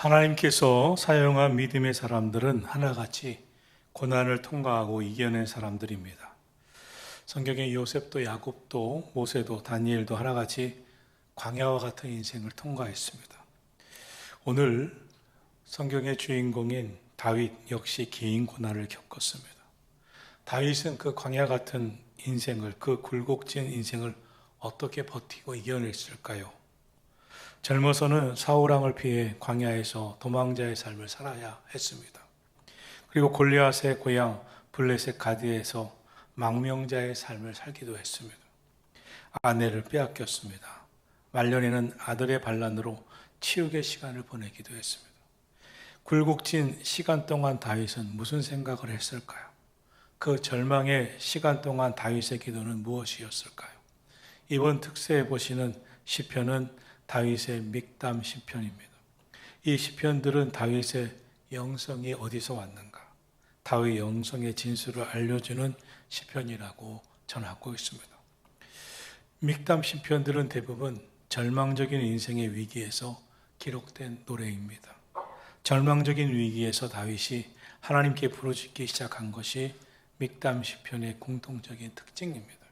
하나님께서 사용한 믿음의 사람들은 하나같이 고난을 통과하고 이겨낸 사람들입니다. 성경의 요셉도 야곱도 모세도 다니엘도 하나같이 광야와 같은 인생을 통과했습니다. 오늘 성경의 주인공인 다윗 역시 긴 고난을 겪었습니다. 다윗은 그 광야 같은 인생을, 그 굴곡진 인생을 어떻게 버티고 이겨냈을까요? 젊어서는 사울왕을 피해 광야에서 도망자의 삶을 살아야 했습니다. 그리고 골리앗의 고향 블레셋 가드에서 망명자의 삶을 살기도 했습니다. 아내를 빼앗겼습니다. 말년에는 아들의 반란으로 치욕의 시간을 보내기도 했습니다. 굴곡진 시간 동안 다윗은 무슨 생각을 했을까요? 그 절망의 시간 동안 다윗의 기도는 무엇이었을까요? 이번 특세에 보시는 시편은 다윗의 믹담 시편입니다. 이 시편들은 다윗의 영성이 어디서 왔는가? 다윗의 영성의 진수를 알려주는 시편이라고 전하고 있습니다. 믹담 시편들은 대부분 절망적인 인생의 위기에서 기록된 노래입니다. 절망적인 위기에서 다윗이 하나님께 부르짖기 시작한 것이 믹담 시편의 공통적인 특징입니다.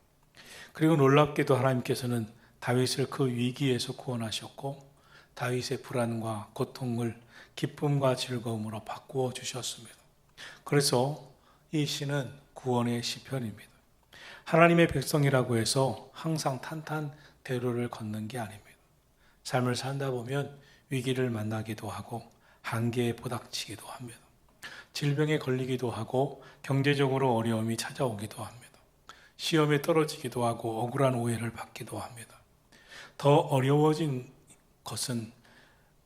그리고 놀랍게도 하나님께서는 다윗을 그 위기에서 구원하셨고 다윗의 불안과 고통을 기쁨과 즐거움으로 바꾸어 주셨습니다. 그래서 이 시는 구원의 시편입니다. 하나님의 백성이라고 해서 항상 탄탄대로를 걷는 게 아닙니다. 삶을 살다 보면 위기를 만나기도 하고 한계에 부닥치기도 합니다. 질병에 걸리기도 하고 경제적으로 어려움이 찾아오기도 합니다. 시험에 떨어지기도 하고 억울한 오해를 받기도 합니다. 더 어려워진 것은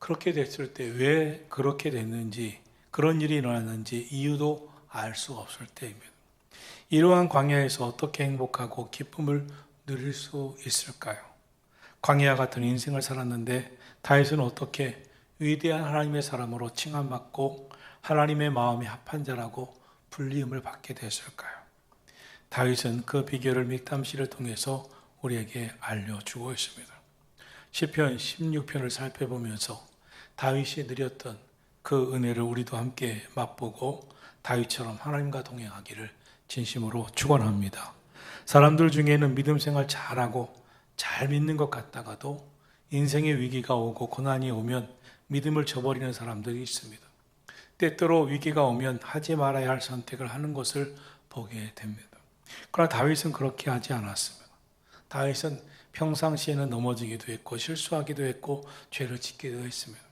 그렇게 됐을 때 왜 그렇게 됐는지, 그런 일이 일어났는지 이유도 알 수 없을 때입니다. 이러한 광야에서 어떻게 행복하고 기쁨을 누릴 수 있을까요? 광야 같은 인생을 살았는데 다윗은 어떻게 위대한 하나님의 사람으로 칭함받고 하나님의 마음이 합한 자라고 불리움을 받게 됐을까요? 다윗은 그 비결을 믹담시를 통해서 우리에게 알려주고 있습니다. 시편 16편을 살펴보면서 다윗이 누렸던 그 은혜를 우리도 함께 맛보고 다윗처럼 하나님과 동행하기를 진심으로 축원합니다. 사람들 중에는 믿음 생활 잘하고 잘 믿는 것 같다가도 인생의 위기가 오고 고난이 오면 믿음을 저버리는 사람들이 있습니다. 때때로 위기가 오면 하지 말아야 할 선택을 하는 것을 보게 됩니다. 그러나 다윗은 그렇게 하지 않았습니다. 다윗은 평상시에는 넘어지기도 했고 실수하기도 했고 죄를 짓기도 했습니다.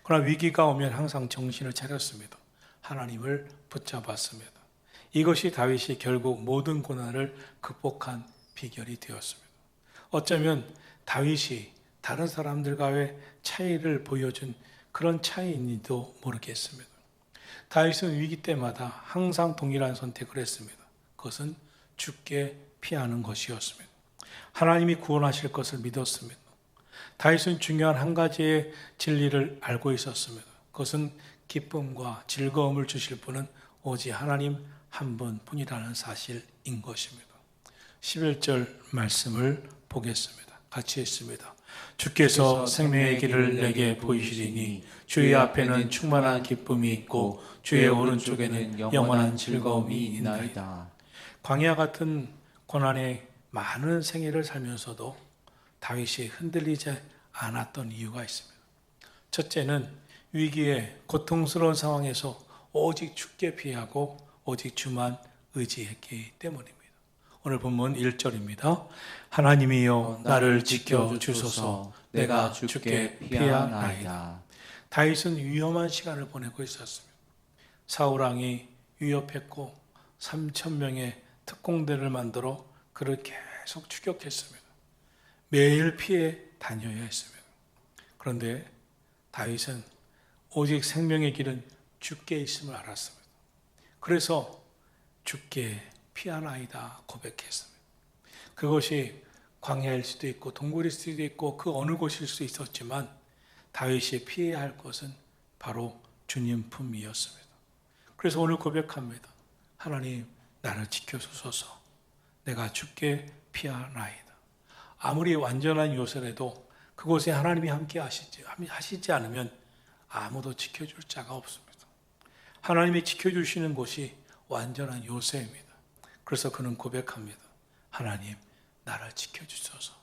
그러나 위기가 오면 항상 정신을 차렸습니다. 하나님을 붙잡았습니다. 이것이 다윗이 결국 모든 고난을 극복한 비결이 되었습니다. 어쩌면 다윗이 다른 사람들과의 차이를 보여준 그런 차이인지도 모르겠습니다. 다윗은 위기 때마다 항상 동일한 선택을 했습니다. 그것은 죽게 피하는 것이었습니다. 하나님이 구원하실 것을 믿었습니다. 다윗은 중요한 한 가지의 진리를 알고 있었습니다. 그것은 기쁨과 즐거움을 주실 분은 오직 하나님 한 분뿐이라는 사실인 것입니다. 11절 말씀을 보겠습니다. 같이 읽습니다. 주께서 생명의 길을 내게 보이시리니 주의 앞에는 충만한 기쁨이 있고 주의 오른쪽에는 영원한 즐거움이 있나이다. 광야 같은 고난의 많은 생애를 살면서도 다윗이 흔들리지 않았던 이유가 있습니다. 첫째는 위기에 고통스러운 상황에서 오직 주께 피하고 오직 주만 의지했기 때문입니다. 오늘 본문 1절입니다. 하나님이여 나를 지켜주소서 내가 주께 피하나이다. 다윗은 위험한 시간을 보내고 있었습니다. 사울왕이 위협했고 3,000명의 특공대를 만들어 그를 계속 추격했습니다. 매일 피해 다녀야 했습니다. 그런데 다윗은 오직 생명의 길은 주께 있음을 알았습니다. 그래서 주께 피하나이다 고백했습니다. 그것이 광야일 수도 있고 동굴일 수도 있고 그 어느 곳일 수 있었지만 다윗이 피해야 할 것은 바로 주님 품이었습니다. 그래서 오늘 고백합니다. 하나님 나를 지켜주소서 내가 주께 피하나이다. 아무리 완전한 요새라도 그곳에 하나님이 함께 하시지 않으면 아무도 지켜줄 자가 없습니다. 하나님이 지켜주시는 곳이 완전한 요새입니다. 그래서 그는 고백합니다. 하나님, 나를 지켜주소서.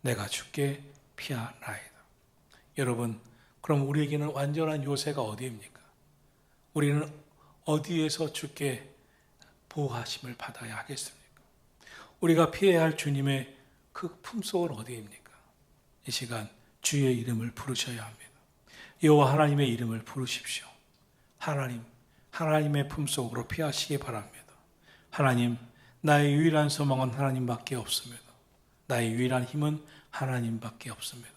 내가 주께 피하나이다. 여러분, 그럼 우리에게는 완전한 요새가 어디입니까? 우리는 어디에서 주께 보호하심을 받아야 하겠습니까? 우리가 피해야 할 주님의 그 품속은 어디입니까? 이 시간 주의 이름을 부르셔야 합니다. 여호와 하나님의 이름을 부르십시오. 하나님의 품속으로 피하시기 바랍니다. 하나님, 나의 유일한 소망은 하나님밖에 없습니다. 나의 유일한 힘은 하나님밖에 없습니다.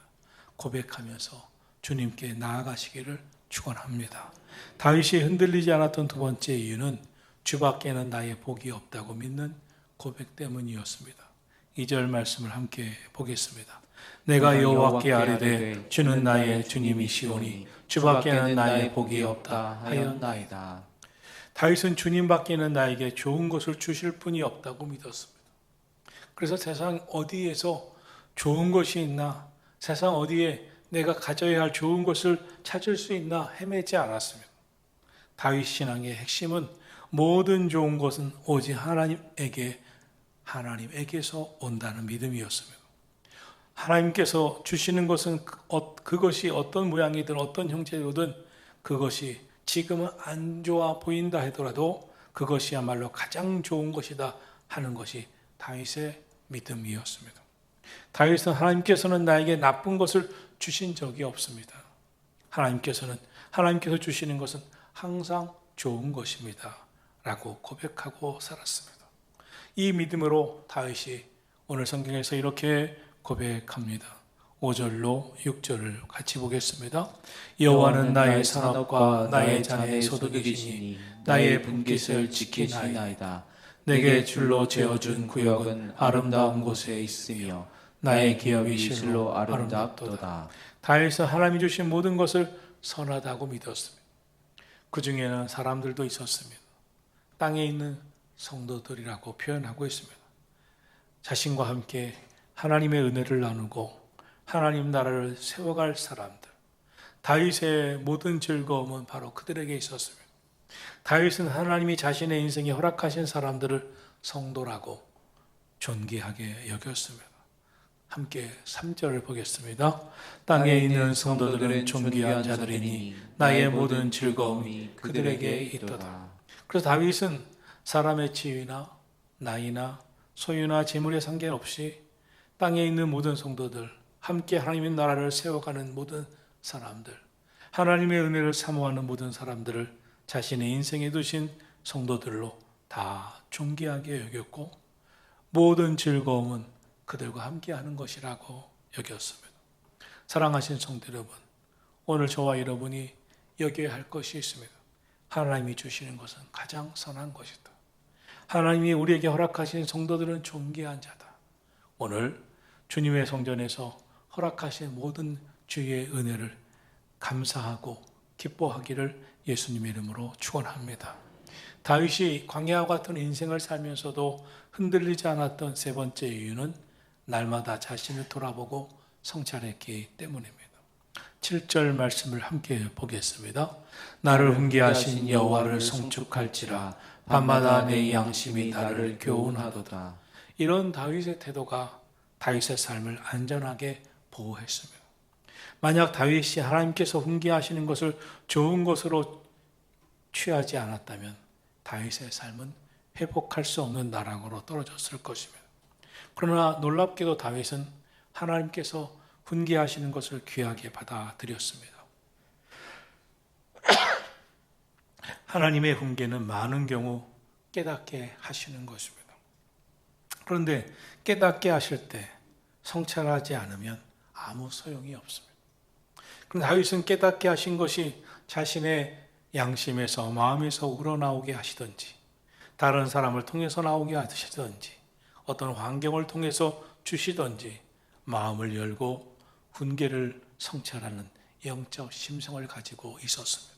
고백하면서 주님께 나아가시기를 축원합니다. 다윗이 흔들리지 않았던 두 번째 이유는 주밖에는 나의 복이 없다고 믿는 고백 때문이었습니다. 2절 말씀을 함께 보겠습니다. 내가 여호와께 아뢰되 주는 나의 주님이시오니 주밖에는 나의 복이 없다 하였나이다. 다윗은 주님밖에는 나에게 좋은 것을 주실 분이 없다고 믿었습니다. 그래서 세상 어디에서 좋은 것이 있나, 세상 어디에 내가 가져야 할 좋은 것을 찾을 수 있나 헤매지 않았습니다. 다윗 신앙의 핵심은 모든 좋은 것은 오직 하나님에게서 온다는 믿음이었습니다. 하나님께서 주시는 것은 그것이 어떤 모양이든 어떤 형태로든 그것이 지금은 안 좋아 보인다 하더라도 그것이야말로 가장 좋은 것이다 하는 것이 다윗의 믿음이었습니다. 다윗은 하나님께서는 나에게 나쁜 것을 주신 적이 없습니다. 하나님께서 주시는 것은 항상 좋은 것입니다 라고 고백하고 살았습니다. 이 믿음으로 다윗이 오늘 성경에서 이렇게 고백합니다. 5절로 6절을 같이 보겠습니다. 여호와는 나의 산업과 나의 자네의 소득이시니 나의 분깃을 지키시나이다. 내게 줄로 재어준 구역은 아름다운 곳에 있으며 나의 기업이 실로 아름답도다. 다윗은 하나님이 주신 모든 것을 선하다고 믿었습니다. 그 중에는 사람들도 있었습니다. 땅에 있는 성도들이라고 표현하고 있습니다. 자신과 함께 하나님의 은혜를 나누고 하나님 나라를 세워갈 사람들. 다윗의 모든 즐거움은 바로 그들에게 있었습니다. 다윗은 하나님이 자신의 인생에 허락하신 사람들을 성도라고 존귀하게 여겼습니다. 함께 3절을 보겠습니다. 땅에 있는 성도들은 존귀한 자들이니 나의 모든 즐거움이 그들에게 있도다. 그래서 다윗은 사람의 지위나 나이나 소유나 재물에 상관없이 땅에 있는 모든 성도들, 함께 하나님의 나라를 세워가는 모든 사람들, 하나님의 은혜를 사모하는 모든 사람들을 자신의 인생에 두신 성도들로 다 존귀하게 여겼고 모든 즐거움은 그들과 함께하는 것이라고 여겼습니다. 사랑하신 성도 여러분, 오늘 저와 여러분이 여겨야 할 것이 있습니다. 하나님이 주시는 것은 가장 선한 것이다. 하나님이 우리에게 허락하신 성도들은 존귀한 자다. 오늘 주님의 성전에서 허락하신 모든 주의 은혜를 감사하고 기뻐하기를 예수님의 이름으로 축원합니다. 다윗이 광야와 같은 인생을 살면서도 흔들리지 않았던 세 번째 이유는 날마다 자신을 돌아보고 성찰했기 때문입니다. 7절 말씀을 함께 보겠습니다. 나를 훈계하신 여호와를 송축할지라 밤마다 내 양심이 나를 교훈하도다. 이런 다윗의 태도가 다윗의 삶을 안전하게 보호했습니다. 만약 다윗이 하나님께서 훈계하시는 것을 좋은 것으로 취하지 않았다면 다윗의 삶은 회복할 수 없는 나락으로 떨어졌을 것입니다. 그러나 놀랍게도 다윗은 하나님께서 훈계하시는 것을 귀하게 받아들였습니다. 하나님의 훈계는 많은 경우 깨닫게 하시는 것입니다. 그런데 깨닫게 하실 때 성찰하지 않으면 아무 소용이 없습니다. 그런데 다윗은 깨닫게 하신 것이 자신의 양심에서 마음에서 우러나오게 하시든지 다른 사람을 통해서 나오게 하시든지 어떤 환경을 통해서 주시든지 마음을 열고 훈계를 성찰하는 영적 심성을 가지고 있었습니다.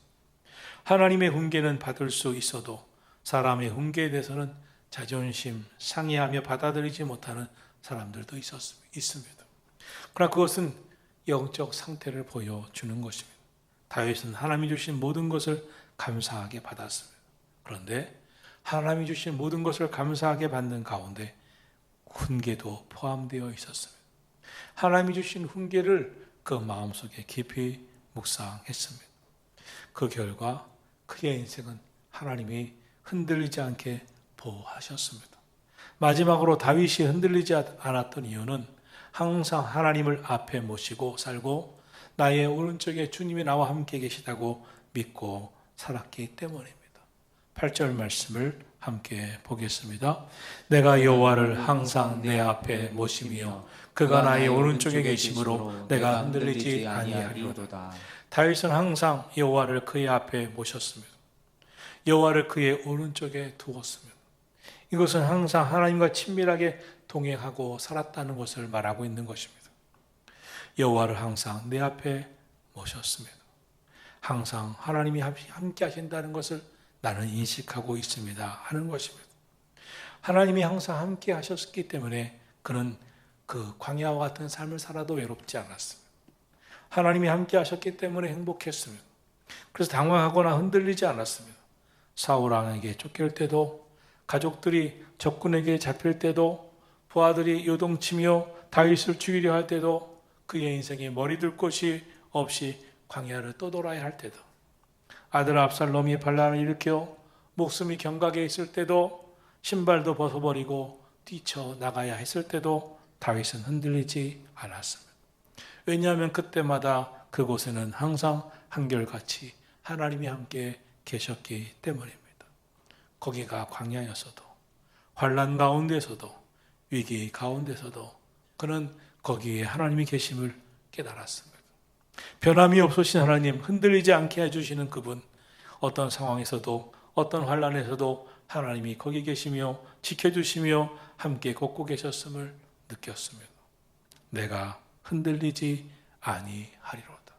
하나님의 훈계는 받을 수 있어도 사람의 훈계에 대해서는 자존심 상해하며 받아들이지 못하는 사람들도 있습니다. 그러나 그것은 영적 상태를 보여주는 것입니다. 다윗은 하나님이 주신 모든 것을 감사하게 받았습니다. 그런데 하나님이 주신 모든 것을 감사하게 받는 가운데 훈계도 포함되어 있었습니다. 하나님이 주신 훈계를 그 마음속에 깊이 묵상했습니다. 그 결과 그의 인생은 하나님이 흔들리지 않게 보호하셨습니다. 마지막으로 다윗이 흔들리지 않았던 이유는 항상 하나님을 앞에 모시고 살고 나의 오른쪽에 주님이 나와 함께 계시다고 믿고 살았기 때문입니다. 8절 말씀을 함께 보겠습니다. 내가 여호와를 항상 내 앞에 모시며 그가 나의 오른쪽에 계심으로 내가 흔들리지 아니하리로다. 다윗은 항상 여호와를 그의 앞에 모셨습니다. 여호와를 그의 오른쪽에 두었습니다. 이것은 항상 하나님과 친밀하게 동행하고 살았다는 것을 말하고 있는 것입니다. 여호와를 항상 내 앞에 모셨습니다. 항상 하나님이 함께 하신다는 것을 나는 인식하고 있습니다 하는 것입니다. 하나님이 항상 함께 하셨기 때문에 그는 그 광야와 같은 삶을 살아도 외롭지 않았습니다. 하나님이 함께 하셨기 때문에 행복했습니다. 그래서 당황하거나 흔들리지 않았습니다. 사울 왕에게 쫓길 때도, 가족들이 적군에게 잡힐 때도, 부하들이 요동치며 다윗을 죽이려 할 때도, 그의 인생에 머리 둘 곳이 없이 광야를 떠돌아야 할 때도, 아들 압살롬이 반란을 일으켜 목숨이 경각에 있을 때도, 신발도 벗어버리고 뛰쳐나가야 했을 때도 다윗은 흔들리지 않았습니다. 왜냐하면 그때마다 그곳에는 항상 한결같이 하나님이 함께 계셨기 때문입니다. 거기가 광야였어도, 환난 가운데서도, 위기 가운데서도 그는 거기에 하나님이 계심을 깨달았습니다. 변함이 없으신 하나님, 흔들리지 않게 해주시는 그분, 어떤 상황에서도 어떤 환난에서도 하나님이 거기 계시며 지켜주시며 함께 걷고 계셨음을 느꼈습니다. 내가 흔들리지 아니하리로다.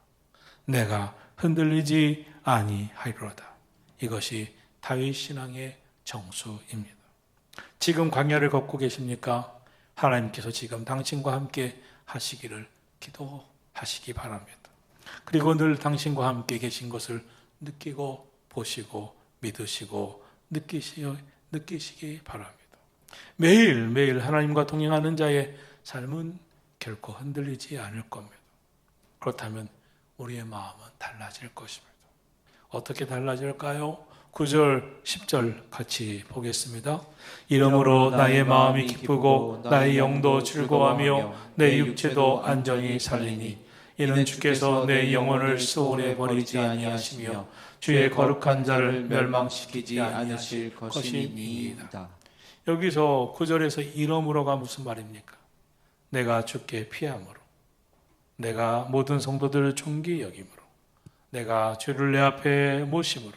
내가 흔들리지 아니하리로다. 이것이 다윗 신앙의 정수입니다. 지금 광야를 걷고 계십니까? 하나님께서 지금 당신과 함께 하시기를 기도하시기 바랍니다. 그리고 늘 당신과 함께 계신 것을 느끼고 보시고 믿으시고 느끼시기 바랍니다. 매일매일 하나님과 동행하는 자의 삶은 결코 흔들리지 않을 겁니다. 그렇다면 우리의 마음은 달라질 것입니다. 어떻게 달라질까요? 9절, 10절 같이 보겠습니다. 이러므로 나의 마음이 기쁘고 나의 영도 즐거워하며 내 육체도 안전히 살리니 이는 주께서 내 영혼을 수월에 버리지 아니하시며 주의 거룩한 자를 멸망시키지 않으실 것이니이다. 여기서 9절에서 이러므로가 무슨 말입니까? 내가 주께 피함으로, 내가 모든 성도들을 존귀 여김으로, 내가 주를 내 앞에 모심으로,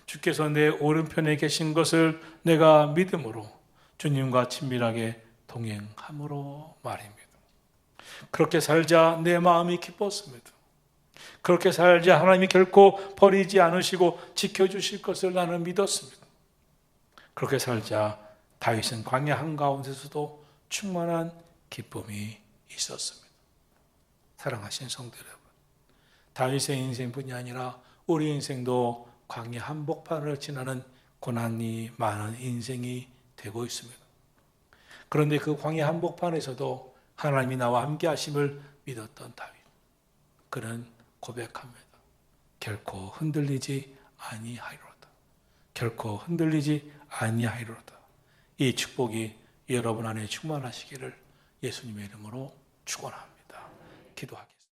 주께서 내 오른편에 계신 것을 내가 믿음으로, 주님과 친밀하게 동행함으로 말입니다. 그렇게 살자 내 마음이 기뻤습니다. 그렇게 살자 하나님이 결코 버리지 않으시고 지켜주실 것을 나는 믿었습니다. 그렇게 살자 다윗은 광야 한가운데서도 충만한 기쁨이 있었습니다. 사랑하신 성도 여러분, 다윗의 인생뿐이 아니라 우리 인생도 광야 한복판을 지나는 고난이 많은 인생이 되고 있습니다. 그런데 그 광야 한복판에서도 하나님이 나와 함께 하심을 믿었던 다윗, 그는 고백합니다. 결코 흔들리지 아니하리로다. 결코 흔들리지 아니하리로다. 이 축복이 여러분 안에 충만하시기를 예수님의 이름으로 축원합니다. 기도하겠습니다.